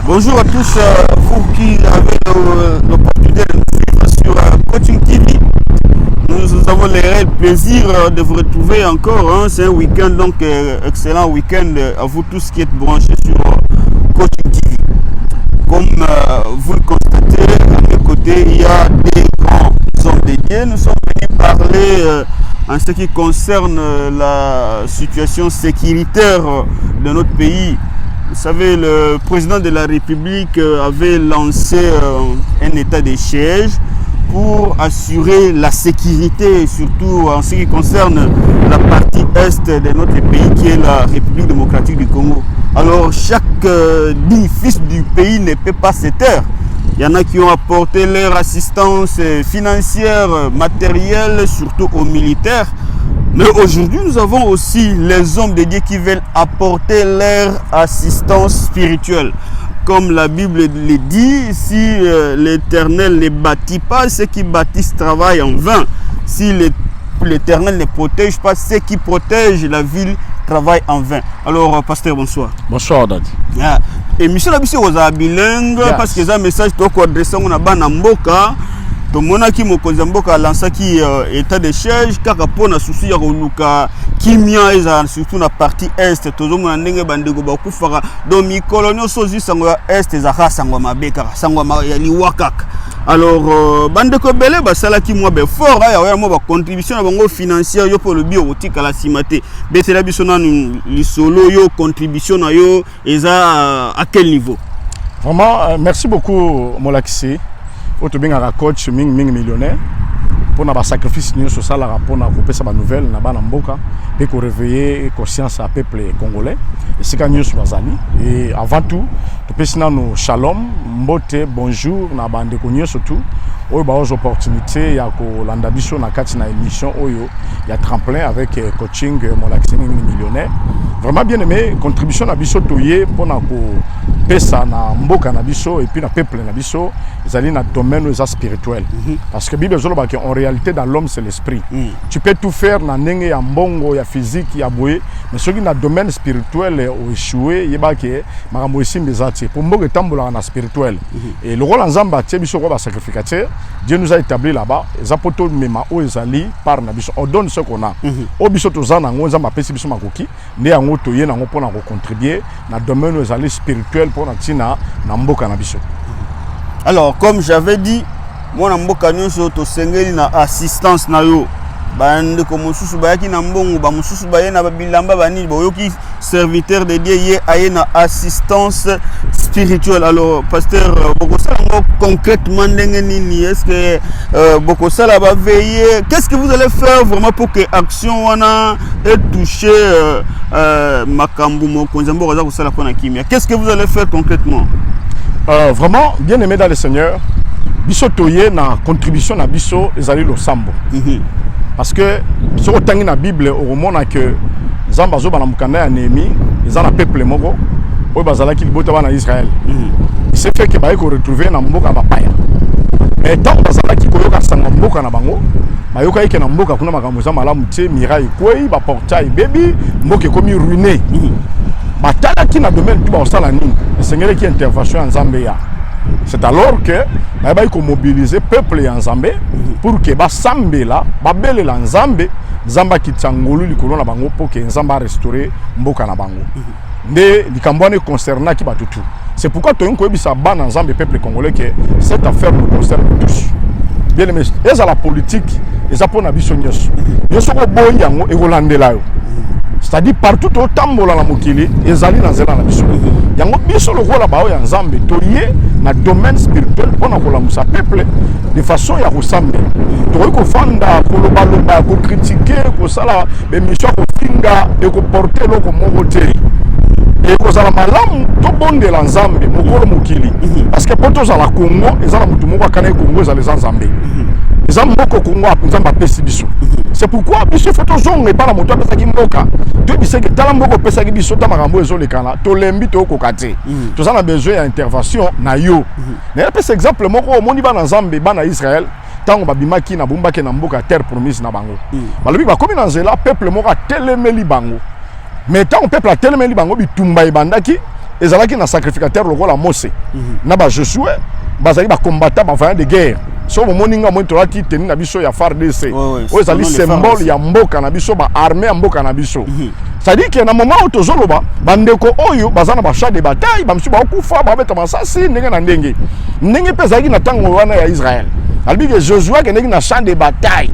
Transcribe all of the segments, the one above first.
Bonjour à tous, vous qui avez l'opportunité de nous suivre sur Coaching TV. Nous avons le réel plaisir de vous retrouver encore. Hein. C'est un week-end, donc excellent week-end à vous tous qui êtes branchés sur Coaching TV. Comme vous le constatez, à mes côtés, il y a des grands hommes dédiés. Nous sommes venus parler en ce qui concerne la situation sécuritaire de notre pays. Vous savez, le président de la République avait lancé un état de siège pour assurer la sécurité, surtout en ce qui concerne la partie est de notre pays qui est la République démocratique du Congo. Alors chaque digne fils du pays ne peut pas se taire. Il y en a qui ont apporté leur assistance financière, matérielle, surtout aux militaires. Mais aujourd'hui, nous avons aussi les hommes de Dieu qui veulent apporter leur assistance spirituelle. Comme la Bible le dit, si l'Éternel ne bâtit pas, ceux qui bâtissent travaillent en vain. Si l'Éternel ne protège pas, ceux qui protègent la ville travaillent en vain. Alors, pasteur, bonsoir. Bonsoir, Dad. Yeah. Et monsieur Labissé, vous avez bilingue, yes. Parce que c'est un message qui est adressé à Mboka. Tomonaki mokonzi mboka alansaki état de siège kaka pona susu ya koluka kimia eza surtout na partie est tozomona ndenge bandeko bakufaka donc mikolo nyonso zisango ya est ezaka sango mabe kaka sango ya liwa kaka. Alors bandeko belé basalaki mwa be fort ya mwa ba contribution na bango financière yo pour le bio otika la simate betela biso na lisolo yo contribution na yo eza à quel niveau? Vraiment merci beaucoup Molakisi. Auto bien à coach ming millionnaire pour na ba sacrifice ni so sala pour na couper sa nouvelle na bana mboka et ko réveiller conscience à peuple congolais et c'est quand news bazali et avant tout to pesina no shalom mbote bonjour na bande ko surtout oyo ba aux opportunités ya ko landa biso na kati na émission oyo ya tremplin avec coaching Molakisi millionnaire vraiment bien aimé contribution na biso toyé pour na ko pesa na mboka na biso et puis na peuple na biso ezali na domaine spirituel parce que Bible zolo ba que en réalité dans l'homme c'est l'esprit. Tu peux tout faire na ndenge ya mbongo ya physique ya boye mais ce qui na domaine spirituel o échoué yeba ke makambo esimbe zati pour mboka tambola na spirituel et le rôle nzamba tie biso ko ba sacrificateur Dieu nous a établi là-bas zapoto mema o ezali par na biso on donne ce qu'on a o biso tozana ngo nzamba pesi biso makoki ne yango toye na ngo pona ko contribuer na domaine ezali spirituel pour na mboka na biso. Alors comme j'avais dit moi na mboka nyonso to sengeli na assistance na yo bande ko mususu bayaki na mbongo ba mususu baye na bilamba bani boyoki serviteur de Dieu ye aye na assistance spirituelle. Alors pasteur bokosala concrètement ndenge nini est-ce que bokosala ba veiller qu'est-ce que vous allez faire vraiment pour que action wana ait touché makambu mokonzi mboka za kosala pona kimia qu'est-ce que vous allez faire concrètement? Vraiment bien aimé dans le Seigneur biso toye na contribution na biso ezali lo sambo parce que biso otangi na Bible au mona que Nzamba zo bana mukanda ya Néhémie ezala peuple moko oyo bazalaki libota bana Israël il s'est fait que ba ko retrouver na mboka bapaya mais tant bazalaki koyoka sanga mboka na bango bayoka yeke na mboka kuna makambo za malamu tie miraille kwei ba portail baby mboka komi ruiné batala qui na domaine tout ba osala nini Seigneur qui intervention en Zambia. C'est alors que il faut mobiliser le peuple en Zambie pour que ba sambe là ba belle la Nzambe Zamba ki tsangolu likolo na bango pour que Nzamba restaurer mboka na bango nde likambwane concernant ki batutu. C'est pourquoi to yonko ebisa bana Nzambe peuple congolais que cette affaire nous concerne tous. Bien aimé, eza la politique eza pona biso nyos nyos ko boyi yango e kolandela yo. C'est-à-dire partout au tambola la mokili ezali na zela na biso yango biso le rôle ba ya Nzambe toye na domaine spirituel pona ko la musa peuple de façon ya kosambe to ko fanda ko loba loba ko critiquer ko sala be mission ko finga e ko porter loko mokote et ko sala malamu to bonde la Nzambe mokolo mokili parce que poto za la Congo ezala mutu moko kana Congo za les Nzambe ezamboko Congo Nzamba pesi biso. C'est pourquoi biso photo zonge pas la moto pesa ki mboka to bise que tala mboko pesa ki biso ta makambo ezo lekana to lembi to kokate to ça na besoin ya intervention na yo na pesa exemple moko moni ba na Nzambe ba na Israël tango babimaki na bombaki na mboka terre promise na bango balobi ba komi na nzela peuple moko telemeli bango mais tant peuple a telemeli bango bitumba ebandaki ezalaki na sacrificateur lokola Mose na ba Josué bazali ba combattant ba vaillant de guerre so moninga mo tolati teni na biso ya FARDC o ezali symbole ya mboka na biso ba armée ya mboka na biso c'est-à-dire que na moment où tozoloba bandeko oyo bazana ba char de bataille ba msuba okufa ba beta masasi ndenge na ndenge pezaki na tango wana ya Israël albi que Josué ke ndenge na champ de bataille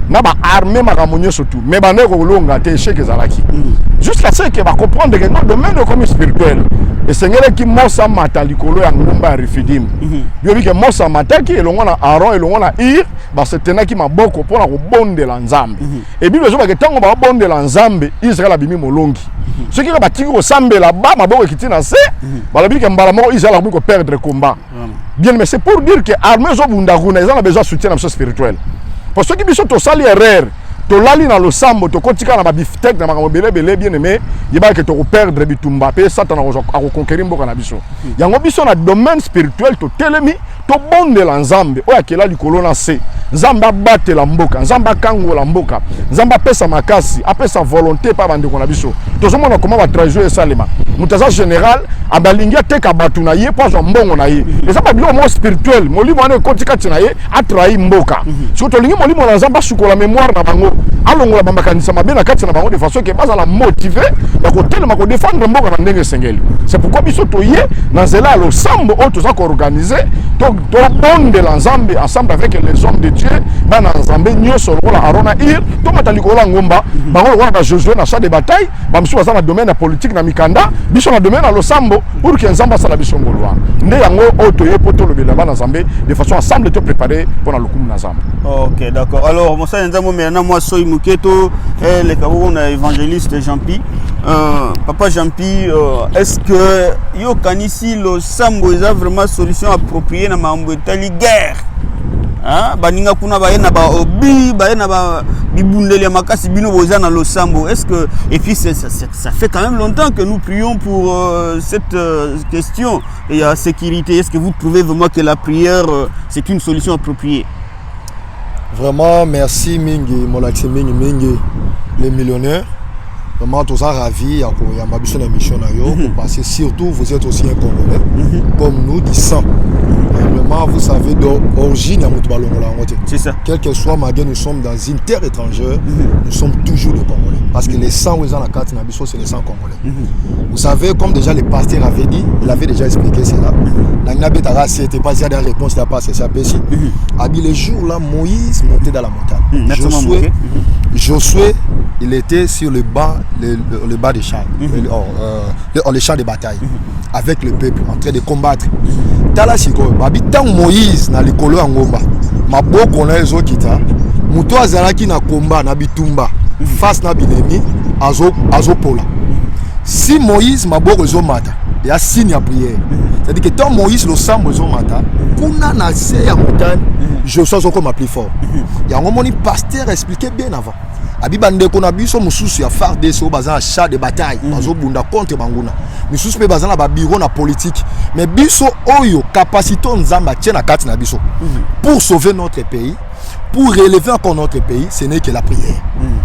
na ba armée makamonyo surtout mais bandeko kolonga te échec ezalaki jusqu'à ce que ba comprendre que notre domaine comme spirituel et seigneur qui mosa mata likolo ya ngomba ya Refidim yobi que mosa mata ki elongo na Aaron elongo na Ir ba setenaki maboko pona ko bondela nzambe et bible zo ba ke tango ba bondela nzambe Israël abimi molongi ce qui ba tiki ko sambela ba maboko ekiti na se ba lobi que mbala moko Israël ko perdre combat bien mais c'est pour dire que armée zo bunda kuna ils ont besoin de soutien spirituel parce que biso to sali erreur to lali na losambo to kotika na ba biftek na makambo belebele bien aimé yeba ke to ko perdre bitumba pe satan ako conquérir mboka na biso yango biso na domaine spirituel to telemi to bondela nzambe oya kela likolo na se nzambe abatela mboka nzambe akangola mboka nzambe apesa makasi apesa volonté pa bandeko na biso tozomona comment ba trahison esalema mutaza général abalingi ateka batu na ye po mbongo na ye eza ba bilo mo spirituel molimo ane kotika tina ye atrahi mboka surtout lingi molimo na nzambe sukola mémoire na bango alongola bamakanisa mabe na kati na bango de façon que bazala motivé ya kotelema ko défendre mboka na ndenge sengeli c'est pourquoi biso toye na nzela lo sambo o toza ko organiser to bonde la nzambe ensemble avec les hommes de Dieu bana nzambe nyoso lokola Aaron Ir to matali ko la ngomba bango lokola ba Josué na champ de bataille ba msu baza na domaine politique na mikanda biso na domaine lo sambo pour que nzamba sala biso ngolwa nde yango o toye poto lobela bana nzambe de façon ensemble te préparer pour na lokumu na nzambe. OK, d'accord. Alors moi ça nzambo maintenant moi soy muketo le kabo na évangéliste Jean-Pi papa Jean-Pi est-ce que yo kanisi lo sambo eza vraiment solution appropriée na mambo etali guerre hein baninga kuna baena ba obi baena ba bibundeli makasi bino boza na lo sambo est-ce que et puis ça fait quand même longtemps que nous prions pour cette question et la sécurité est-ce que vous trouvez vraiment que la prière c'est une solution appropriée? Vraiment merci mingi molaxi mingi les millionnaires. Vraiment, tous ravis, il y a ma mission parce que surtout vous êtes aussi un Congolais, comme nous, du sang. Vraiment, vous savez, d'origine, c'est ça. Quel que soit ma guerre, nous sommes dans une terre étrangère, nous sommes toujours des Congolais. Parce que les sangs, ils ont la carte, c'est les sangs congolais. Vous savez, comme déjà le pasteur avait dit, il avait déjà expliqué cela. C'était pas la réponse, il n'y a pas ça. Les jours là, Moïse montait dans la montagne. Josué, il était sur le bas des champs, les champs de bataille, avec le peuple en train de combattre. Tant Moïse na likolo ya ngomba, maboko na ezo kita, muto azalaki na komba na bitumba, face na binemi azo pola. Si Moïse maboko ezo mata, il y a signe à prière. C'est-à-dire que tant Moïse le sang ezo mata, kuna na se ya montagne, Josué zo comme plus fort. Il y a un moment pasteur expliqué bien avant. Abibande kona biso mususu ya FARDC o bazana char de bataille bazo bunda contre banguna misusu pe bazana ba bureau na politique mais biso oyo capacité nzamba tient na kati na biso pour sauver notre pays pour relever encore notre pays ce n'est que la prière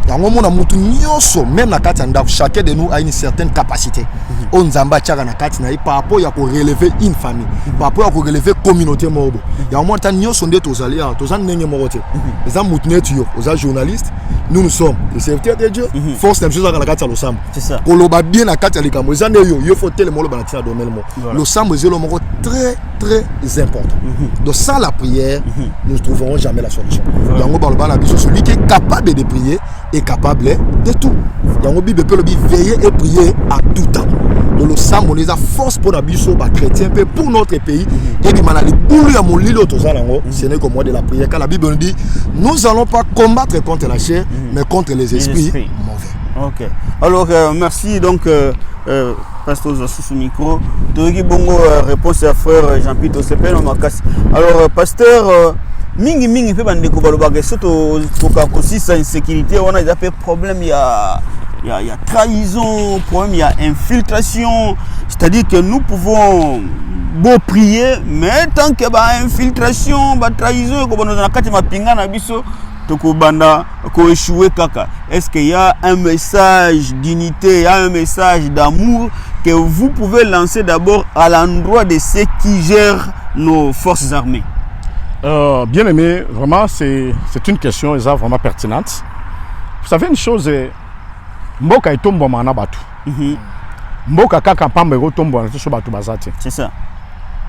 yango mona mutu nyoso même na kati nda chacun de nous a une certaine capacité on nzamba tchaka na kati na par rapport ya ko relever une famille par rapport ya ko relever communauté mobo yango mona nyoso nde tozali tozan ndenge morote eza mutu netu yo oza journaliste nous sommes les serviteurs de Dieu force même chose à la carte lo sambo c'est ça koloba bien na kati ya likambo eza nde yo faut tele molo bana tia domaine mo lo sambo zelo moko très très important donc sans la prière nous ne trouverons jamais la solution yango baloba na biso celui qui est capable de prier est capable de tout yango bible peut le veiller et prier à tout temps donc le sambo les a force pour la biso ba chrétien peu pour notre pays et bi manali boulu ya molilo tozalango ce n'est que moi de la prière car la Bible nous dit nous allons pas combattre contre la chair mais contre les esprits mauvais. OK. Alors merci donc pasteur sous micro. Togi bongo réponse à frère Jean-Pierre Tosepel Makasi. Alors pasteur mingi pe bande ko baloba ke soto ko sa insécurité on a des problèmes il y a trahison, problème il y a infiltration, c'est-à-dire que nous pouvons beau prier mais tant que ba infiltration, ba trahison ko bono na kati mapinga na biso toko banda ko échouer kaka. Est-ce qu'il y a un message d'unité, il y a un message d'amour que vous pouvez lancer d'abord à l'endroit de ceux qui gèrent nos forces armées? Bien aimé, vraiment, c'est une question vraiment pertinente. Vous savez une chose, Mboka est tombé en abatu. Mboka kaka pamba est tombé en abatu bazate. C'est ça.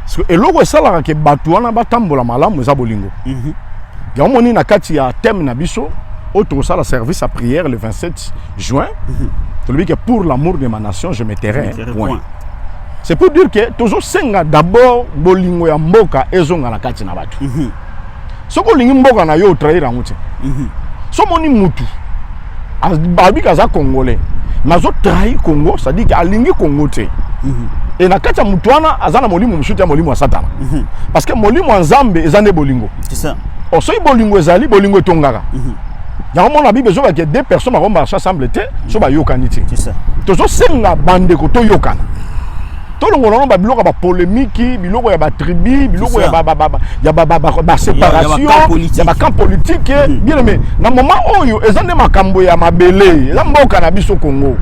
Parce que l'eau est ça là que batu en abatambo la malam ou zabolingo. Ya moni na kati ya thème na biso, autre ça la service à prière le 27 juin. Celui que pour l'amour de ma nation je me tairai. C'est pour dire que toujours senga d'abord bolingo ya mboka ezonga na kati na batu. Soko lingi mboka na yo trahir angote. So moni mutu babi kaza congolais. Mazo trahir Congo, ça dit qu'alingi Congo te. Et na kati ya mutu wana azana molimo mushuti ya molimo wa satana. Parce que molimo nzambe ezane bolingo. C'est ça. Osoy bolingo ezali bolingo etongaka. Ya mon la Bible zo ba que deux personnes vont marcher ensemble te, so ba yokani te. C'est ça. Tozo senga bande ko to yokana. Tout le monde a biloko ba polémique, biloko ya ba tribu, biloko ya ba séparation, ya ba camp politique. Bien aimé, na moment oyo ezande makambo ya mabele, eza mboka na biso Congo.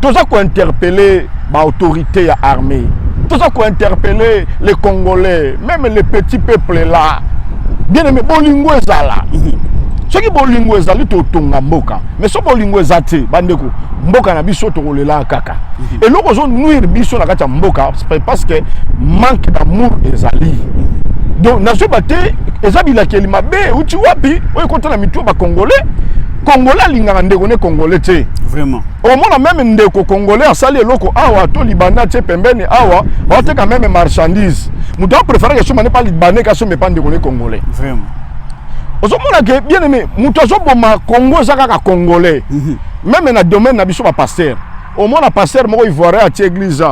Toza ko interpeller ba autorité ya armée. Toza ko interpeller les Congolais, même les petits peuples là. Bien aimé, bolingo ezala. Ce qui bolingo ezali to tonga mboka, mais so bolingo ezate bandeko mboka na biso to kolela kaka. Et loko zo nuire biso na kati mboka parce que manque d'amour ezali. Donc na so baté ezabila kelima be uti wapi oy kotana mitu ba congolais congolais lingaka ndeko ne congolais te vraiment au moins même ndeko congolais asali loko awa to libanda te pembeni awa ba te quand même marchandise muto préfère que so mané pas libanais ka so me pas ndeko ne congolais vraiment. Ozomona que bien aimé, muto azoboma Congo zaka congolais. Même na domaine na biso ba pasteur. Au moins na pasteur moko ivoirien à église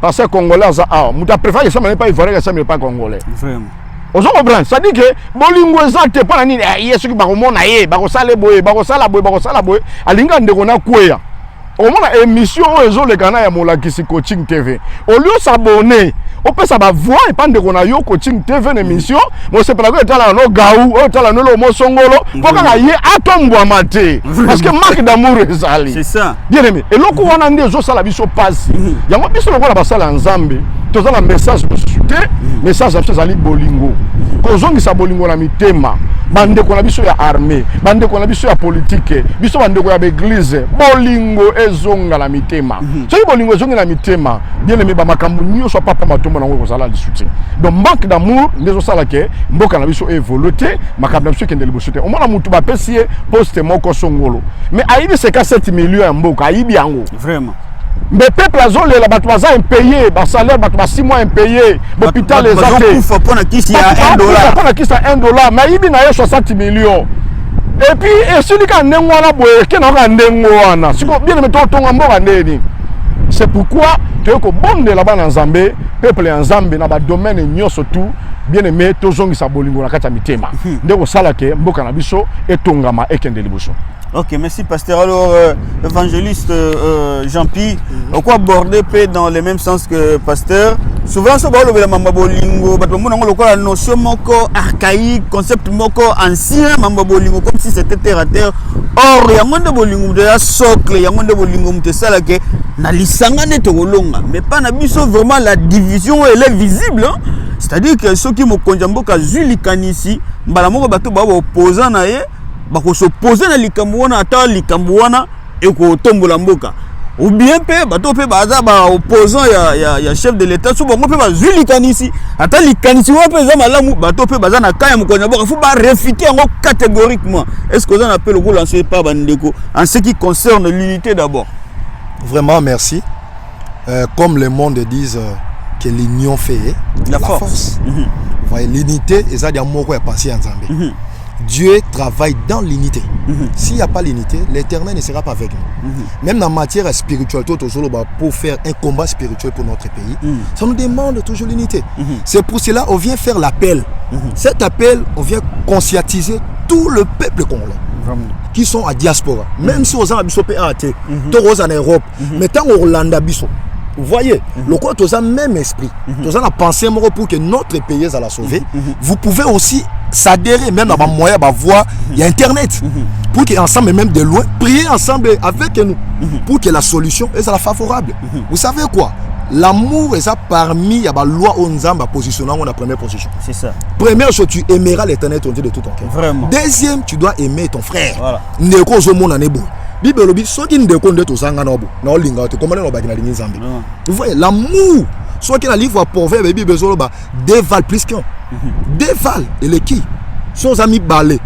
pasteur congolais za ah, muto préfère que ça n'est pas ivoirien que ça n'est pas congolais. Vraiment. Ozomona ça dit que bolingo ezate pa na nini yesu ki ba komona ye, ba ko sala boye, alinga ndeko na kweya. Au moins émission ozo le kana ya Molakisi Coaching TV. Au lieu s'abonner on peut ça va voir et pas de qu'on a yo Coaching TV une émission moi c'est pas que tala no gaou o tala no lo mosongolo pour que y atombo amaté parce que manque d'amour ezali c'est ça bien aimé et loko wana nde zo sala biso passe yango biso loko na basala nzambe toza na message pour chuter message ezali bolingo kozongisa bolingo na mitema bande ko na biso ya armée bande ko na biso ya politique biso bande ko ya église bolingo ezonga la mitema so bolingo ezonga la mitema bien aimé ba makambu nyo so papa matombo na ngo zala discuter donc manque d'amour ndezo sala ke mboka na biso évoluer makambu na biso kende libosote o mona mutu ba pesie poste moko songolo mais aibi c'est 7 millions ya mboka aibi yango vraiment. Mais peuple a zolé la batouaza impayé, bas salaire batouaza 6 mois impayé, l'hôpital les a fait. Faut pas na kisi ya $1. Faut pas na kisi ya $1, mais il y a 60 millions. Et puis celui qui a n'engwana boye, qui n'a pas n'engwana. Si vous bien mettons ton amour à neni. C'est pourquoi tu es que bon de là-bas en Zambie, peuple en Zambie na ba domaine nyo surtout bien aimé tozongi sa bolingo na kata mitema. Ndeko sala ke mboka na biso etongama ekende liboso. Ok, merci pasteur. Alors, évangéliste Jean-Pierre, on peut aborder dans le même sens que pasteur. Souvent, ça va le mamba bolingo, la notion moko archaïque, concept moko ancien, mamba bolingo, comme si c'était terre à terre. Or, il y a un bolingo de la socle, il y a un bolingo de ça là que na lisanga ne te rolonga, mais pas na biso vraiment la division elle est visible. Hein? C'est-à-dire que ceux qui me konjambo ka zuli kanisi, mbala moko bato ba opposant na ye. Bako s'opposer na likambo wana ata likambo wana eko tombola mboka ou bien pe bato pe baza ba opposant ya chef de l'état so bango pe bazwi likanisi ata likanisi wa pe za malamu bato pe baza na kaya mokonya boka faut ba réfuter yango catégoriquement. Est-ce que vous en appelez le rôle lancé par bandeko en ce qui concerne l'unité d'abord? Vraiment merci. Comme le monde disent que l'union fait la force. Vous voyez l'unité et ça dit moko ya passé en Zambie. Dieu travaille dans l'unité. S'il n'y a pas l'unité, l'Éternel ne sera pas avec nous. Même en matière spirituelle, pour faire un combat spirituel pour notre pays, ça nous demande toujours l'unité. C'est pour cela qu'on vient faire l'appel. Cet appel, on vient conscientiser tout le peuple congolais qui sont à diaspora. Même si on est en en Europe, mais tant qu'on est en vous voyez, le côté même esprit, nous avons pensé pour que notre pays soit sauvé. Vous pouvez aussi s'adhérer, même à ma moyen, à voix, il y a Internet. Pour qu'ensemble, même de loin, prier ensemble avec nous. Pour que la solution soit favorable. Vous savez quoi? L'amour est ça parmi la loi Onzamba positionnant la première position. C'est ça. Première chose, tu aimeras l'éternel ton Dieu de tout ton cœur. Vraiment. Deuxième, tu dois aimer ton frère. Voilà. Ndeko zo mona nebo. Bible lobi soki ndeko ndeto sanga nobo. Na olinga to komana no bakina lingi nzambe. Vous voyez l'amour. Soki na livre proverbe Bible zo loba deux valent plus qu'un. Deux valent et le qui sont amis balé.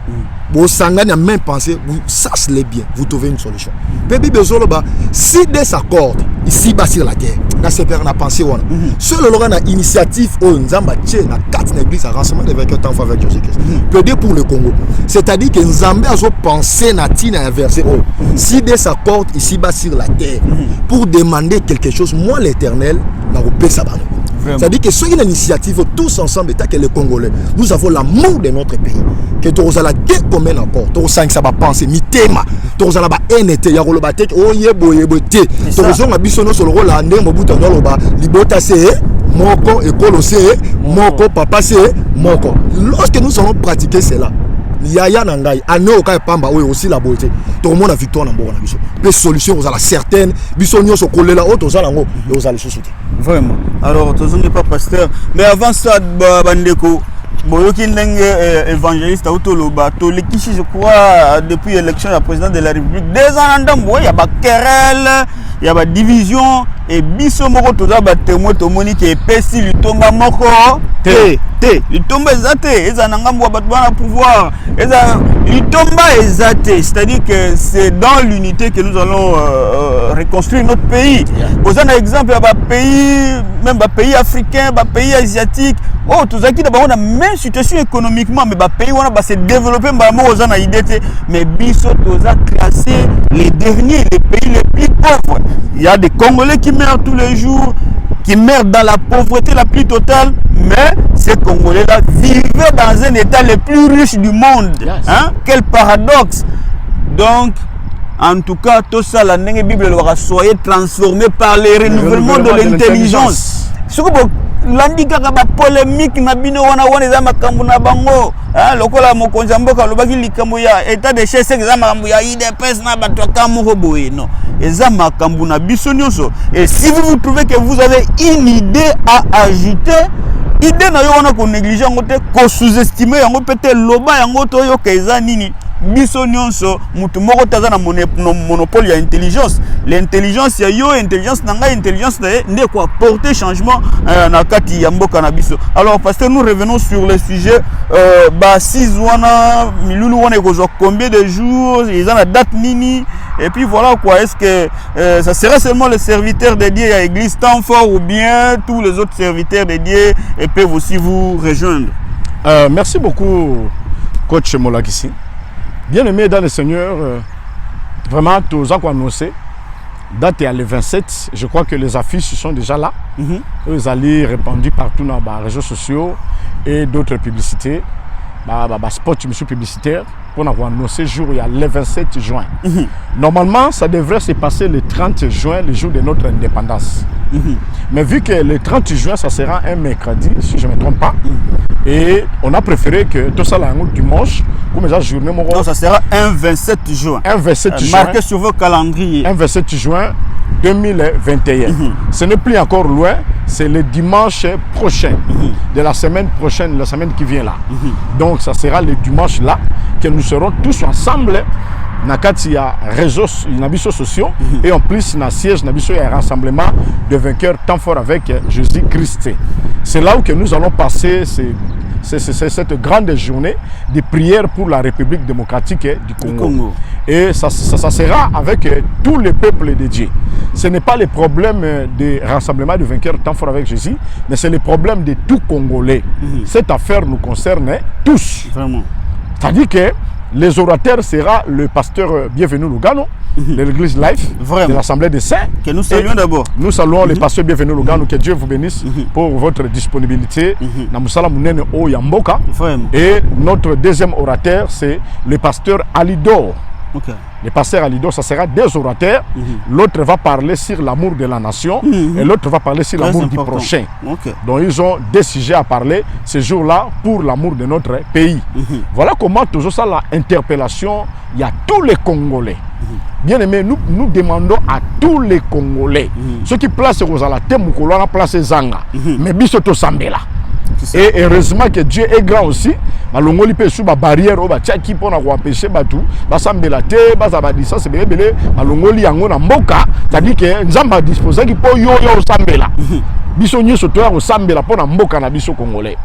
Bon sangani a même pensé, vous sachez-les bien, vous trouvez une solution. Bébé Bezoloba, si des s'accordent ici bas sur la terre, na se perd na pensée wana. Seul le na initiative au Nzamba tche na quatre églises à rassemblement de 24 ans avec Jésus-Christ. Plaider pour le Congo. C'est-à-dire que Nzambe a pensé na tina inversé. Si des s'accordent ici bas sur la terre pour demander quelque chose, moi l'Éternel na repé ça. C'est-à-dire que ceux qui ont l'initiative, tous ensemble, état que les Congolais, nous avons l'amour de notre pays. Que tu as la guerre commune encore, tu as ça va penser, mitema, tu as la NT, il y a le batek, oh yebo yeboté, tu as la bisono sur le rôle, la ndé, mobuta noloba, libota c'est moko, école c'est moko, papa c'est moko. Lorsque nous allons pratiquer cela, Yaya Nangai, Ano Kai Pamba, oui aussi la beauté. Tout le monde a victoire dans le biso. Les solutions, vous avez certaines, bisognos sont collés là, autres, vous allez vous allez soutenir. Vraiment. Alors, tu n'es pas pasteur. Mais avant ça, Bandeko, Boyoki Ndenge évangéliste à Otoloba, Tolekishi, je crois, depuis l'élection du président de la République, des ans en il y a des querelles, il y a des divisions, et biso moko toza ba témoin tomoni ke pesi litomba moko te litomba ezate eza ngambo ba bana pouvoir eza litomba ezate, c'est-à-dire que c'est dans l'unité que nous allons reconstruire notre pays. Pour un exemple, il y a des pays, même des pays africains, des pays asiatiques, oh tous qui d'abord on a même situation économiquement, mais des pays où on va se développer, mais biso toza classé les derniers, les pays les plus pauvres. Il y a des Congolais qui meurent tous les jours, qui meurent dans la pauvreté la plus totale, mais ces Congolais-là vivaient dans un état le plus riche du monde. Hein? Quel paradoxe! Donc, en tout cas, tout ça, la Bible aura soyez transformé par les renouvellements de l'intelligence. L'handicap ba polémique na bino wana eza makambo na bango lokola mokonzi mboka lobaki likambo ya état de chef eza makambo ya IDPS na bato kamoko boye non eza makambo na biso nyonso. Et si vous trouvez que vous avez une idée à ajouter, idée na yo wana ko négliger yango te, ko sous-estimer yango peut-être loba yango to yo keza nini biso nyonso mutu moko taza na monopole ya intelligence. L'intelligence ya yo intelligence nanga intelligence na ndé ko apporter changement na kati ya mboka na biso. Alors parce que nous revenons sur le sujet ba 6 wana milulu wana ekozwa combien de jours, ils ont la date nini, et puis voilà quoi, est-ce que ça serait seulement les serviteurs dédiés à l'église temps fort ou bien tous les autres serviteurs dédiés et peuvent aussi vous rejoindre? Merci beaucoup coach Molakisi. Bien aimé dans le Seigneur, vraiment, tous ont annoncé. Date est le 27. Je crois que les affiches sont déjà là. Ils allaient répandues partout dans les réseaux sociaux et d'autres publicités. Spot publicitaire pour annoncer jour il y a le 27 juin. Normalement, ça devrait se passer le 30 juin, le jour de notre indépendance. Mais vu que le 30 juin, ça sera un mercredi, si je ne me trompe pas, et on a préféré que tout ça là dimanche, comme ça journée. Non, ça sera un 27 juin. Un 27 juin. Marqué sur vos calendriers. Un 27 juin 2021. Ce n'est plus encore loin, c'est le dimanche prochain, de la semaine prochaine, la semaine qui vient là. Donc ça sera le dimanche là que nous serons tous ensemble. Il y a réseaux sociaux et en plus il y a siège, il y a un rassemblement de vainqueurs temps fort avec Jésus-Christ. C'est là où que nous allons passer cette grande journée de prière pour la République démocratique du Congo. Et ça sera avec tous les peuples de Dieu. Ce n'est pas le problème de rassemblement de vainqueurs temps fort avec Jésus, mais c'est le problème de tout Congolais. Cette affaire nous concerne tous. Vraiment. C'est-à-dire que les orateurs sera le pasteur Bienvenu Lugano, de l'église Life, de l'Assemblée des Saints. Que nous saluons d'abord. Nous saluons le pasteur Bienvenu Lugano, que Dieu vous bénisse pour votre disponibilité. Et notre deuxième orateur, c'est le pasteur Alidor. le pasteur Alido, ça sera 2 orateurs. L'autre va parler sur l'amour de la nation et l'autre va parler sur l'amour du prochain. Donc ils ont 2 sujets à parler ce jour-là pour l'amour de notre pays. Voilà comment toujours ça, l'interpellation, il y a tous les Congolais. Bien aimé, nous demandons à tous les Congolais, ceux qui placent Rosalate Moukolona, place Zanga, mais Bisoto Sambela. Et heureusement que Dieu est grand aussi. Malongoli peut sous la barrière, ba tchaki pour empêcher batou, ba sambela te, ba zabadisa c'est belé, malongoli yango na mboka, c'est-à-dire que nzamba disposer qui pour yo sambela. Biso nyoso to ya sambela pour na mboka na biso congolais.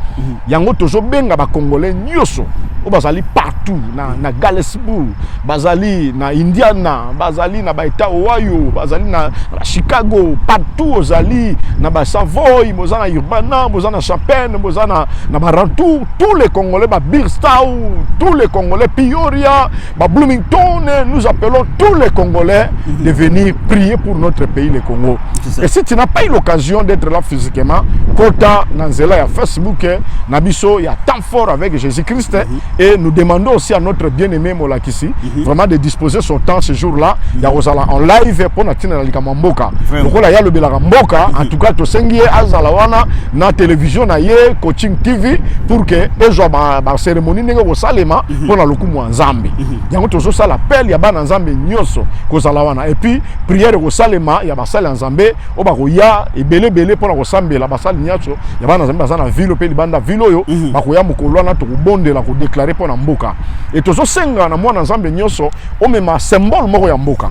Yango tozo benga ba congolais nyoso. O bazali partout na Galesburg, bazali na Indiana, bazali na Baita Ohio, bazali na Chicago, partout ozali na ba Savoy, mozana Urbana, mozana Champagne, mozana na Barantou, tous les Congolais, ba Birstau, tous les Congolais, Peoria, ba Bloomington, nous appelons tous les Congolais de venir prier pour notre pays, le Congo. Et si tu n'as pas eu l'occasion d'être là physiquement, Kota, Nanzela, il y a Facebook, Nabiso, il y a temps fort avec Jésus-Christ. Et nous demandons aussi à notre bien-aimé Molakisi vraiment de disposer son temps ce jour-là. Il y a en live pour notre Mboka. Donc il y a le Mboka. En tout cas, tu sais Azalawana na télévision na ye coaching TV pour que les cérémonie ne salema pour la lokumu Nzambe. Il y a toujours ça l'appel. Il y a ban Nzambe nyoso kozalawana. Et puis prière au salema. Il y a basal Nzambe. Oba koya et belé pour la kosambe la basal nyacho. Il y a ban Nzambe basal na ville pe libanda ville yo. Bakoya mukolwana to bonde la ko déclarer pour na mboka. Et tozo senga na mwana Nzambe nyoso o mema symbole moko ya mboka.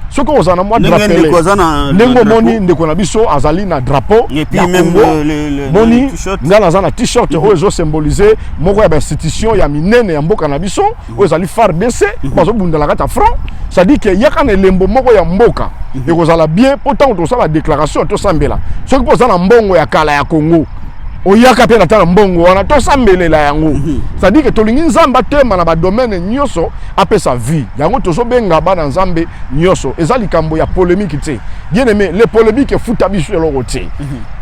Ce que ozana mwa drapeau. Nengo moni ndeko na biso azali na drapeau. Et puis même le moni ngana zana t-shirt o ezo symboliser moko ya ba institution ya minene ya mboka na biso o ezali FARDC bazo bundala kata front. Ça dit que yaka na lembo moko ya mboka. Et kozala bien pourtant to ça la déclaration to sambela. Ce que ozana mbongo ya kala ya Congo. Oyaka pe na tala mbongo wana to sambelela yango. Ça dit que tolingi nzamba tema na ba domaine nyoso apesa vie. Yango tozo benga ba na nzambe nyoso. Ezali kambo ya polémique te. Bien aimé, les polémiques futa biso eloko te.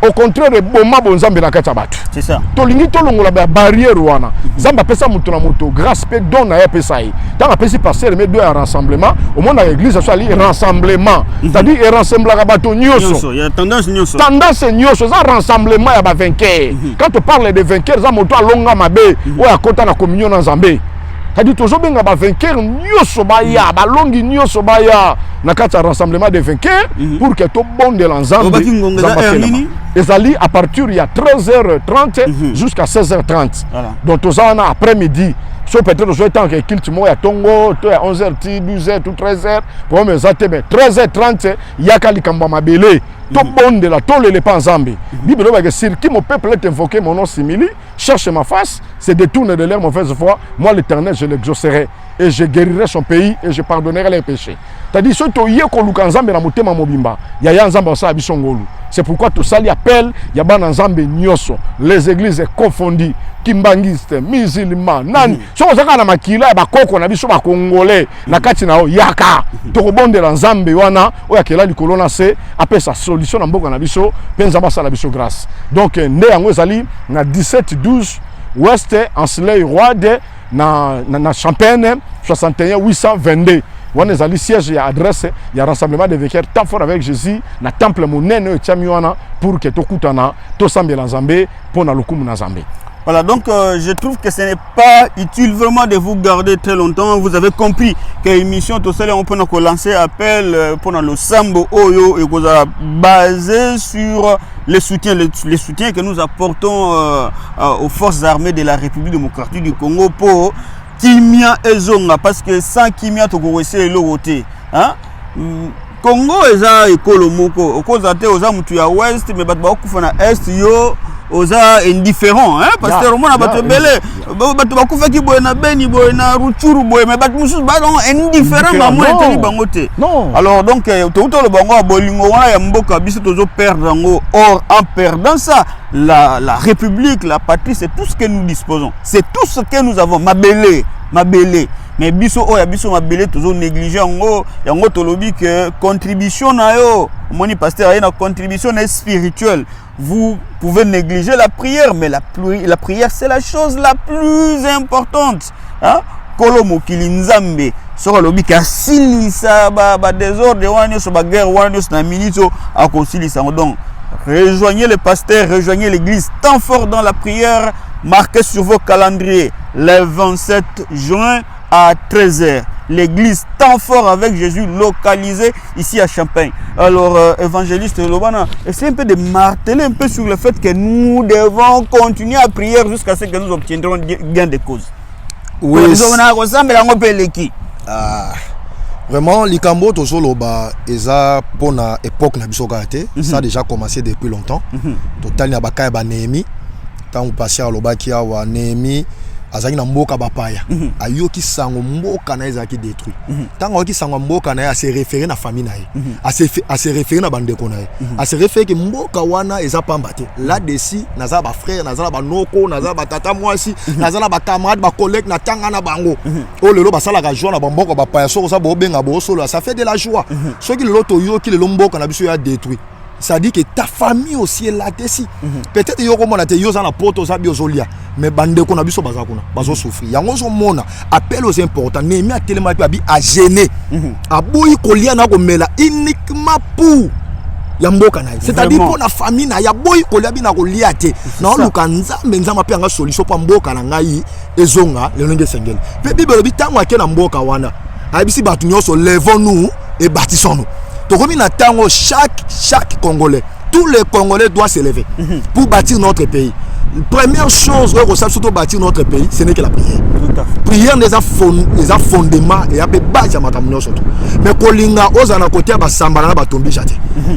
Au contraire boma bo nzambe na kata batu. C'est ça. Tolingi tolongola ba barrière wana. Nzamba pesa mutu na moto grâce pe don na ya pesa yi. Tanga pesi passer mais deux rassemblement. Au monde à l'église ça ali rassemblement. C'est-à-dire rassembler ka bato nyoso. Il y a tendance nyoso. Tendance nyoso ça rassemblement ya ba vainqueur. Quand on parle de vainqueurs, ça montre à longa mabe ou à côté la communion en Zambé. C'est-à-dire toujours bien ba vainqueur nyoso baya, ba longi nyoso baya na kata rassemblement de vainqueurs pour que tout bon de l'ensemble. Et ali à partir il y a 13h30 jusqu'à 16h30. Donc tout ça après-midi. Sauf peut-être que temps que culte moi à Tongo, à 11h, 12h, tout 13h, pour me zater mais 13h30 il y a kali kamba mabele. Tout bon de la tôle les pas ensemble. Bible va que sur qui mon peuple est invoqué mon nom simili, cherche ma face, se détourne de leur mauvaise foi, moi l'Éternel je l'exaucerai et je guérirai son pays et je pardonnerai les péchés. C'est-à-dire surtout hier qu'on luka nzambe na motema mobimba, ya ya nzambe sa bisongolu. C'est pourquoi tout ça li appelle ya ban nzambe nyoso, les églises confondues, kimbangiste, musulmans, nani. So ozaka na makila ya bakoko na biso ba congolais na kati na yaka. To bonde la nzambe wana oya kela likolo na se appelle sa solution na mboka na biso penza basa la biso grâce. Donc nde yango ezali na 17-12 ouest Anselay Roide na Champagne 61 822. On a les sièges, il y a adresse, il y a rassemblement de vainqueurs, tant fort avec Jésus, na temple monene et tchamiwana pour que to kutana, to sambe la Zambé, pour na lokumu na Zambé. Voilà, donc je trouve que ce n'est pas utile vraiment de vous garder très longtemps. Vous avez compris que l'émission Tosele, on peut nous lancer appel pour le Sambo Oyo et vous a basé sur les soutiens que nous apportons aux forces armées de la République démocratique du Congo pour Kimia et Zonga, parce que sans Kimia, tu peux essayer le côté. Congo est écolo moko, au cause de oza mutu ya ouest, mais batba okufana est yo oza indifférent, hein, parce que roman a battu belé, battu bakufa ki boy na beni boy na ruchuru boy, mais battu musus ba donc indifférent ba mo eteli bangote. Non. Alors donc to le bango bolingo wana ya mboka biso tozo perdre ngo. Or en perdant ça, la République, la patrie, c'est tout ce que nous disposons. C'est tout ce que nous avons. Mabélé. Mais biso oya biso mabélé toujours négligé ngo yango tolobi que contribution na yo moni pasteur a une contribution spirituelle. Vous pouvez négliger la prière, mais la prière c'est la chose la plus importante. Hein? Kolomo Kilinzambe, soko lobi ka silisa ba désordre wana so ba guerre wana so na minute a kosilisa. Donc rejoignez le pasteur, rejoignez l'église tant fort dans la prière. Marquez sur vos calendriers le 27 juin à 13h. L'église tant fort avec Jésus localisé ici à Champagne. Alors, évangéliste Lobana, essayez un peu de marteler un peu sur le fait que nous devons continuer à prier jusqu'à ce que nous obtiendrons gain de cause. Oui. Vraiment, l'Ikambo Tozoloba, eza pour la époque na biso kate, ça a déjà commencé depuis longtemps. Total na bakaya ba Néhémie, quand on passait à Lobaki wa Néhémie, azaki na mboka bapaya. Ayoki sango mboka na ezaki détruit. Tant oki sango mboka na se référer na famille na ye. A se référer na bandeko na ye. A se référer que mboka wana eza pambate. Là-dessus, naza ba frère, naza ba noko, naza ba tata mwasi, naza ba camarade, ba collègue na tanga na bango. Oh lelo basala ka joie na mboka bapaya so ça bo benga bo solo, ça fait de la joie. Ceux qui le to yo qui le mboka na biso ya détruit. Ça dit que ta famille aussi est là dessus. Peut-être yo comme on a te yo za na poto za biozolia, mais bande ko na biso baza kuna, bazo souffrir. Yango zo mona appel aux importants, Néhémie a tellement bi a gêner. A boyi kolia na ko mela uniquement pour ya mboka na. C'est-à-dire pour la famille na ya boyi kolia bi na ko lia te. Na luka nzambe nzamba pe nga solution pa mboka na ngai ezonga le ndenge sengel. Pe bible bi tango akena mboka wana. Abisi batu nyoso levons-nous et bâtissons-nous. Chaque Congolais, tous les Congolais doivent se lever pour bâtir notre pays. Première chose, surtout bâtir notre pays, ce n'est que la prière. Prière n'est un fondement et un base à matamno surtout. Mais kolinga ozana côté ba samba na ba tombija te.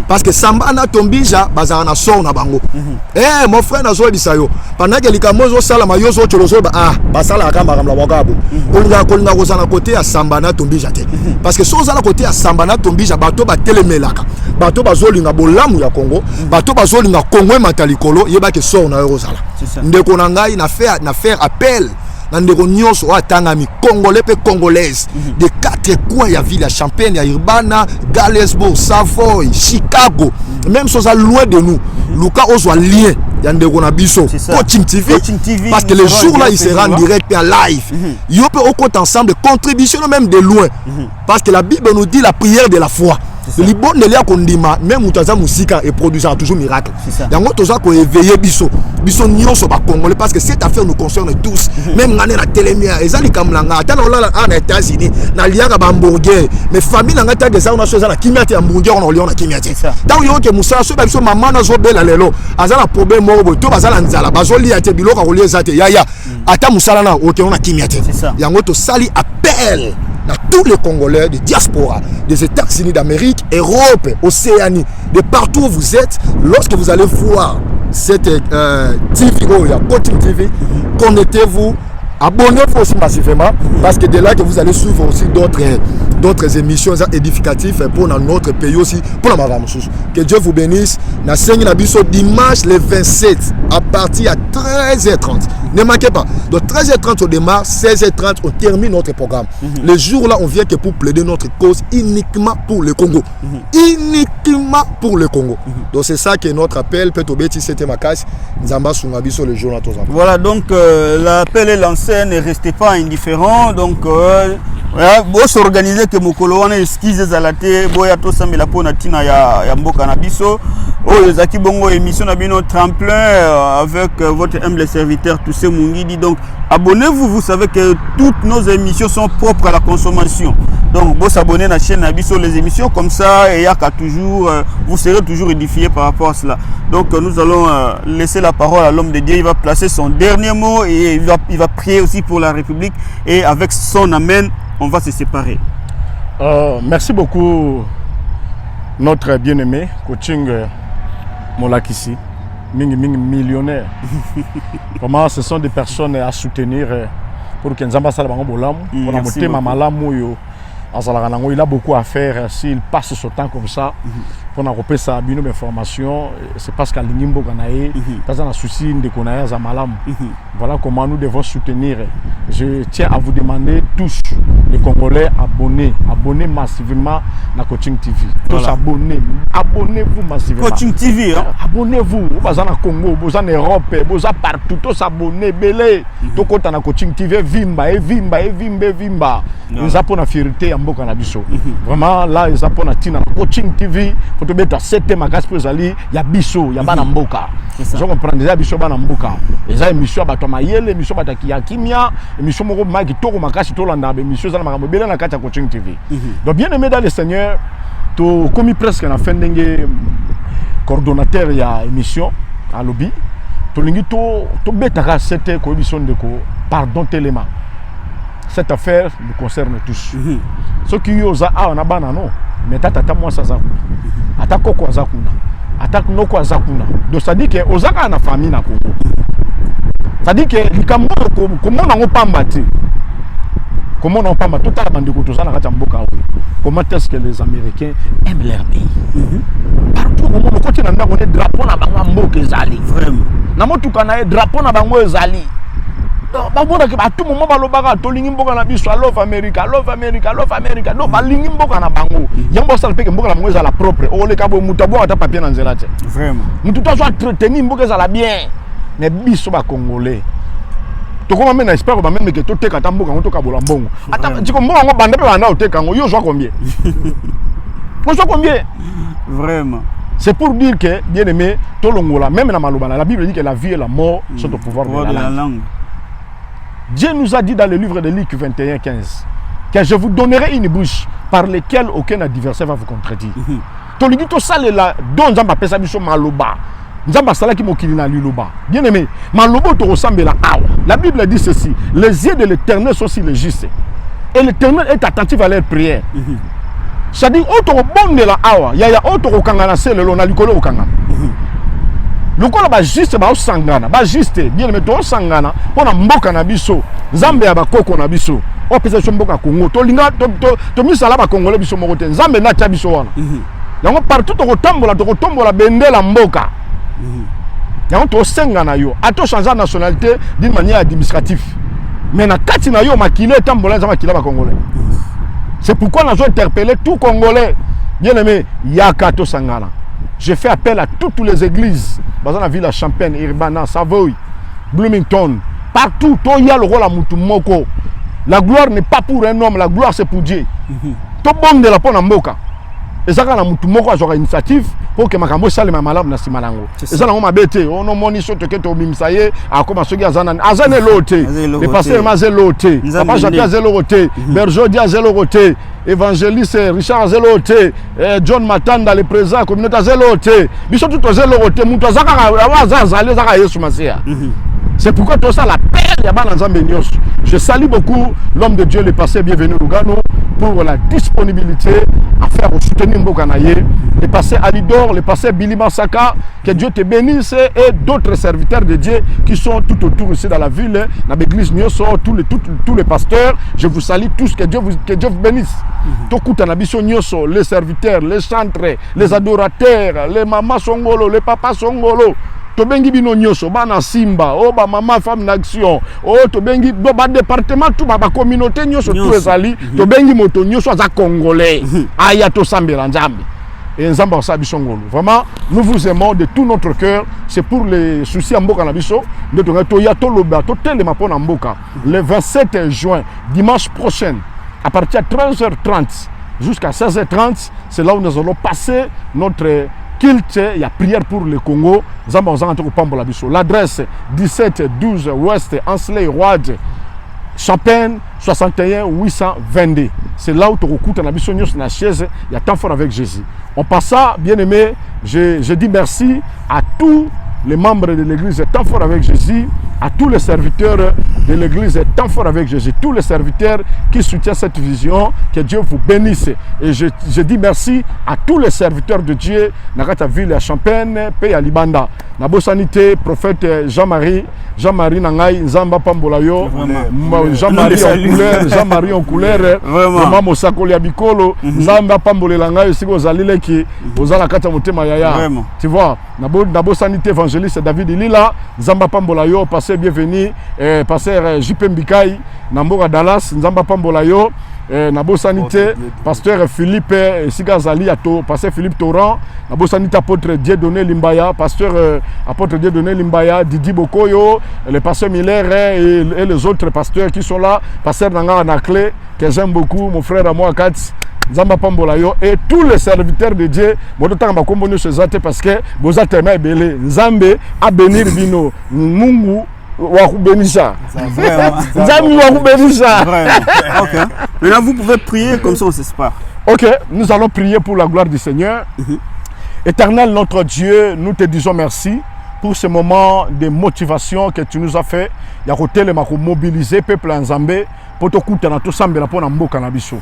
Parce que samba na tombija bazana na sort na bango. Eh mon frère na zo bisayo. Pendant que likamozo sala mayo zo cholozo ba sala kamba kamla wakabo. Kolinga ozana côté à samba na tombija te. Parce que soza na côté à samba na tombija bato ba telemelaka. Bato bazolinga bolamu ya Congo, bato bazolinga Congo matalikolo yeba ke sort na eurozala. Ndeko na ngai na faire appel na ndeko nyonso atangami congolais pe congolaise de quatre coins ya ville ya Champagne ya Urbana, Galesburg, Savoy, Chicago, même chose loin de nous. Luka ozwa lien ya ndeko na biso Coaching TV parce que le jour là il sera en direct et en live. Yo peut au compte ensemble contribution même de loin parce que la Bible nous dit la prière de la foi. Le bon de l'ia kondima même utaza musika et produisant toujours miracle. Yango toza ko éveiller biso nyonso ba congolais parce que cette affaire nous concerne tous. Même ngane na telemia ezali kamlanga ata na olala en États-Unis na lianga ba hamburger mais famille nga ta desa na chose na kimiate hamburger on liona kimiate. Tant yo ke musa so ba biso mama na zo bela lelo azala problème mo to bazala nzala bazoli ate biloko ko liezate yaya ata musala na oke on a kimiate. Yango to sali appel à tous les Congolais de diaspora, des États-Unis d'Amérique, Europe, Océanie, de partout où vous êtes, lorsque vous allez voir cette TV, Coaching TV, connectez-vous, abonnez-vous aussi massivement, parce que de là que vous allez suivre aussi d'autres émissions édificatives pour notre pays aussi, pour la Maramoussous. Que Dieu vous bénisse. Na sengi na biso dimanche le 27 à partir à 13h30. Ne manquez pas. De 13h30 on démarre, 16h30 on termine notre programme. Le jour là on vient que pour plaider notre cause uniquement pour le Congo. Uniquement pour le Congo. Donc c'est ça que notre appel peut obéir c'était ma casse. Nzamba sungabiso le jour là tous. Voilà donc l'appel est lancé, ne restez pas indifférents. Donc bon s'organiser que mokolo wana esquises à la té boya to sambela pona tina ya mboka na biso o ezaki bongo émission na bino tremplin avec votre humble serviteur Toussé Mungidi. Donc abonnez-vous, vous savez que toutes nos émissions sont propres à la consommation. Donc vous s'abonner à la chaîne Abisso les émissions comme ça et toujours vous serez toujours édifié par rapport à cela. Donc nous allons laisser la parole à l'homme de Dieu. Il va placer son dernier mot et il va prier aussi pour la République et avec son amen on va se séparer. Merci beaucoup notre bien-aimé Coaching Molakisi, millionnaire. Vraiment, ce sont des personnes à soutenir pour que Nzamba Sala Bango Bolam, pour la Malamu, il a beaucoup à faire s'il passe ce temps comme ça. pour nous ça bino information c'est parce qu'à l'ingimbo kanae dans un souci de konae za malam. Voilà comment nous devons soutenir. Je tiens à vous demander tous les Congolais abonnez massivement à Coaching TV. Tous abonnez-vous massivement. Coaching TV hein. Abonnez-vous. Vous êtes en Congo, vous êtes en Europe, vous êtes partout, tous abonnez belé. Tout compte na Coaching TV vimba. Nous avons la fierté à Mboka na biso. Vraiment là ils avons na tina Coaching TV. Faut te mettre à 7e magas pour zali ya biso ya bana mboka. Je comprends déjà biso bana mboka. Eza émission bato mayele, émission bataki ya kimia, émission moko maki toko makasi to landa émission za makambo bele na kati ya Coaching TV. Donc bien aimé dans le Seigneur, to commis presque na fin ndenge coordonnateur ya émission à lobby. To lingi to betaka cette émission de ko pardon tellement. Cette affaire nous concerne tous. Ceux qui yosa a na bana non. Mais tata moi ça zakuna atako kwa zakuna atako no kwa zakuna donc ça dit que ozaka na famille na Congo ça dit que likambo comment on pamba ti comment on pamba tout à bande ko tozana kata mboka comment est-ce que les Américains aiment leur pays partout au monde côté na ndako ne drapeau na bango mboka ezali vraiment na motuka na drapeau na bango ezali babona ke tout moment balobaka tolingi mboka na biso love America no balingi mboka na bango yambo sala peke mboka na bango ezala propre ole ka bo mutabo ata papier na nzela te vraiment mutu to so entretenir mboka ezala bien mais biso ba congolais to koma mena espère ba même que to teka ta mboka to ka bola mbongo ata tiko mboka ngo bande pe bana o teka ngo yo so combien ko so combien vraiment. C'est pour dire que bien aimé to longola même na maloba la Bible dit que la vie et la mort sont au pouvoir de la langue. Dieu nous a dit dans le livre de Luc 21:15 que je vous donnerai une bouche par laquelle aucun adversaire va vous contredire. Toligi to salela don nzamba pesa biso maloba. Nzamba sala ki mokili na liloba. Bien aimé, maloba to ressemble awa. La Bible dit ceci, les yeux de l'Éternel sont sur les justes et l'Éternel est attentif à leurs prières. C'est-à-dire auto bonde la awa, ya auto kangana selelo na likolo okangana. Lokola ba juste ba osangana ba juste bien mais to osangana pona mboka na biso nzambe ya bakoko na biso o pesa so mboka Congo to linga to misala ba congolais biso moko te nzambe na tia biso wana yango partout to kotombola bendela mboka yango to sengana yo ato changer nationalité d'une manière administrative mais na kati na yo makile tambola nzamba kila ba congolais. C'est pourquoi nous avons interpellé tout Congolais bien aimé yaka to sangana. Je fais appel à toutes les églises, dans la ville de Champagne, Urbana, Savoie, Bloomington, partout, il y a le rôle à Moutoumoko. La gloire n'est pas pour un homme, la gloire c'est pour Dieu. Tout le monde est là pour Namboka. Et ça, quand Moutoumoko a une initiative pour que Makambo sale ma malade na simalango. Et ça, on m'a bêté. On a moni sur que tu mimsaye à commencer à Zanan. Azane loté. Les pasteurs mazé loté. Papa Jacques a zélo roté. Bergeau dia zélo roté. Évangéliste Richard Zeloté, John Matanda, le président communautaire Zeloté. Biso tout zélo roté. Mouto zaka wa zale zaka Yesu Masia. C'est pourquoi tout ça la paix ya bana nzambe nyos. Je salue beaucoup l'homme de Dieu, le pasteur bienvenu Lugano, pour la disponibilité à faire soutenir Mbokanaye, le pasteur Alidor, le pasteur Billy Massaka, que Dieu te bénisse et d'autres serviteurs de Dieu qui sont tout autour ici dans la ville, dans l'église Nyoso, tous les pasteurs. Je vous salue tous, que Dieu vous bénisse. Les serviteurs, les chantres, les adorateurs, les mamans songolo, les papas songolo. Tobengi bino nyoso bana simba o ba mama femme d'action o tobengi do ba département tout ba communauté nyoso tout ezali tobengi moto nyoso za congolais aya to sambela nzambe et nzamba sa bisongolo. Vraiment nous vous aimons de tout notre cœur. C'est pour les soucis mboka na biso ndoto to ya to loba to telema pona mboka le 27 juin dimanche prochain à partir de 13h30 jusqu'à 16h30. C'est là où nous allons passer notre culte, il y a prière pour le Congo. L'adresse 1712 Ouest Ansley Road, Champagne 61 822. C'est là où tu recoutes la chaise. Il y a tant fort avec Jésus. On passe ça, bien aimé. Je dis merci à tous les membres de l'église tant fort avec Jésus, à tous les serviteurs de l'église tant fort avec Jésus, tous les serviteurs qui soutiennent cette vision, que Dieu vous bénisse. Et je dis merci à tous les serviteurs de Dieu, dans la ville à Champagne, pays à Libanda, la Bossanité, prophète Jean-Marie, Jean-Marie Nangai, Nzamba Pambolayo, Jean-Marie en couleur, Jean-Marie en couleur, Maman Mosako Liabikolo, Nzamba Pambolelangai, aussi aux alliés qui aux alakata motema yaya. Tu vois, Nabo Sanité évangéliste David Lila, Nzamba Pambolayo, pasteur bienvenu, pasteur JP Mbikai, Namboga Dallas, Nzamba Pambolayo. Nabo Sanité, pasteur Philippe Sigazali Ato, pasteur Philippe Torrent, Nabo Sanité apôtre Dieudonné Limbaya, pasteur apôtre Dieudonné Limbaya, Didi Bokoyo, le pasteur Miller et les autres pasteurs qui sont là, pasteur Nanga Anakle, que j'aime beaucoup, mon frère à moi, Katz, Nzamba Pambolayo, et tous les serviteurs de Dieu, parce que vous êtes belé, Nzambe a bénir Bino, Mungu. Wakubenisha. Ok. Maintenant, vous pouvez prier comme ça, on s'espère. Ok, nous allons prier pour la gloire du Seigneur. Éternel, notre Dieu, nous te disons merci pour ce moment de motivation que tu nous as fait. Il y a côté le mobiliser peuple en Zambie pour te coûter dans tout Zambie pour n'amboka na biso.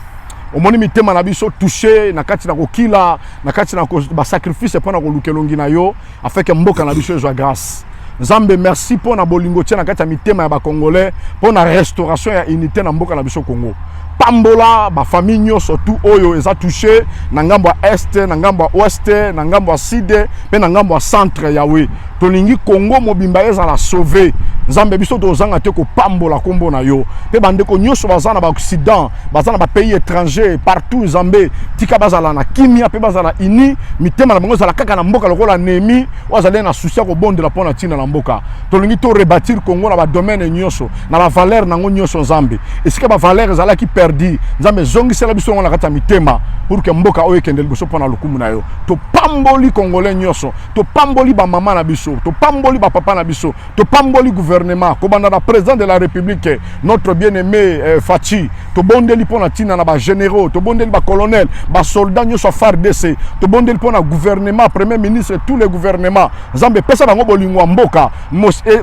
Au moment où tu as été touché, na kati na kokila, na kati na ba sacrifice pour na kolukelongi na yo, afin que mboka na biso soit grâce. Nzambe merci pour na bolingo tia na kati ya mitema ya ba Congolais pour na restauration ya unité na mboka na biso Congo. Pambola ba famille nyonso tout oyo eza touché na ngambo ya est, na ngambo ya ouest, na ngambo ya sud, pe na ngambo ya centre yawe. Tolingi Congo mobimba ezala sauver. Nzambe biso tozanga te ko pambola kombo na yo. Pe bandeko nyonso bazana ba Occident, bazana ba pays étrangers partout Nzambe tika bazala na kimia pe bazala ini mitema na bango zala kaka na mboka lokola nemi wazale na soucia ko bondela pona tina na mboka. Tolingi to rebâtir Congo na ba domaine nyonso na ba valeur nango nyonso Nzambe. Esika ba valeur ezala ki perdi. Nzambe zongi sela biso na kata mitema pour que mboka oyo kendel biso pona lokumu na yo. To pamboli Congolais nyonso, to pamboli ba mama na biso, to pamboli ba papa na biso, to pamboli gouvernement, comme la président de la République, notre bien-aimé Fachi, to bondeli pona tina na ba généraux, to bondeli ba colonel, ba soldats nyonso FARDC, to bondeli pona gouvernement, premier ministre, tous les gouvernements. Nzambe pesa bango bolingo mboka,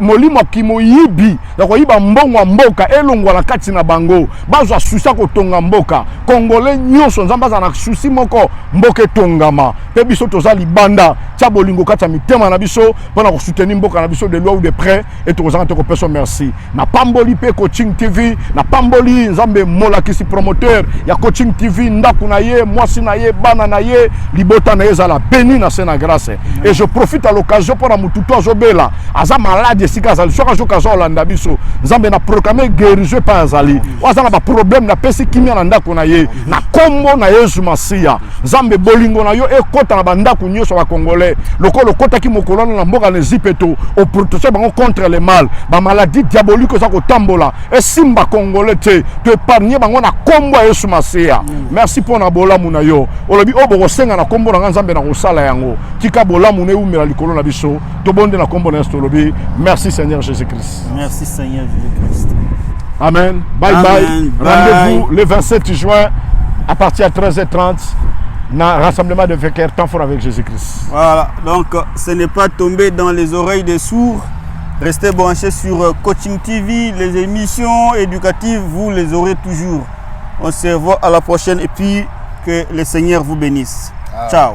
molimo kimo yibi, dako yiba mbongo mboka, elongwa na kati na bango, bazwa susa ko tonga mboka, Congolais nyonso nzamba za na susi moko mboka tongama, pe biso tozali banda, tia bolingo kati ya mitema na biso, pona ko soutenir mboka na biso de loin ou de près, et tozanga te ko peso merci. Na pamboli pe Coaching TV, na pamboli nzambe molakisi promoteur ya Coaching TV, ndaku na ye, mwasi na ye, bana na ye, libota na ye zala béni na sena grâce. Et je profite à l'occasion pour la mututo azobela, aza malade esika azali, soka joka zo landa biso, nzambe na proclamer guérison pa azali. Wazana ba problème na pesi kimia na ndaku na ye, na kombo na Yesu Masia. Nzambe bolingo na yo e kota na bandaku nyonso ba Congolais. Lokolo kota ki mokolona na mboka na zipeto, au protection bango contre le mal. Ba maladie diabolique za ko tambola. Et simba Congolais te épargner bango na kombo ya Yesu Masia. Merci pour na bolamu na yo. Olobi obo senga na kombo na Nzambe na kosala yango. Tika bolamu ne umela likolo na biso. To bonde na kombo na Yesu lobi. Merci Seigneur Jésus-Christ. Merci Seigneur Jésus-Christ. Amen. Bye. Rendez-vous le 27 juin à partir de 13h30 dans le rassemblement de Véker, temps fort avec Jésus-Christ. Voilà, donc ce n'est pas tombé dans les oreilles des sourds. Restez branchés sur Coaching TV, les émissions éducatives, vous les aurez toujours. On se voit à la prochaine et puis que le Seigneur vous bénisse. Ciao.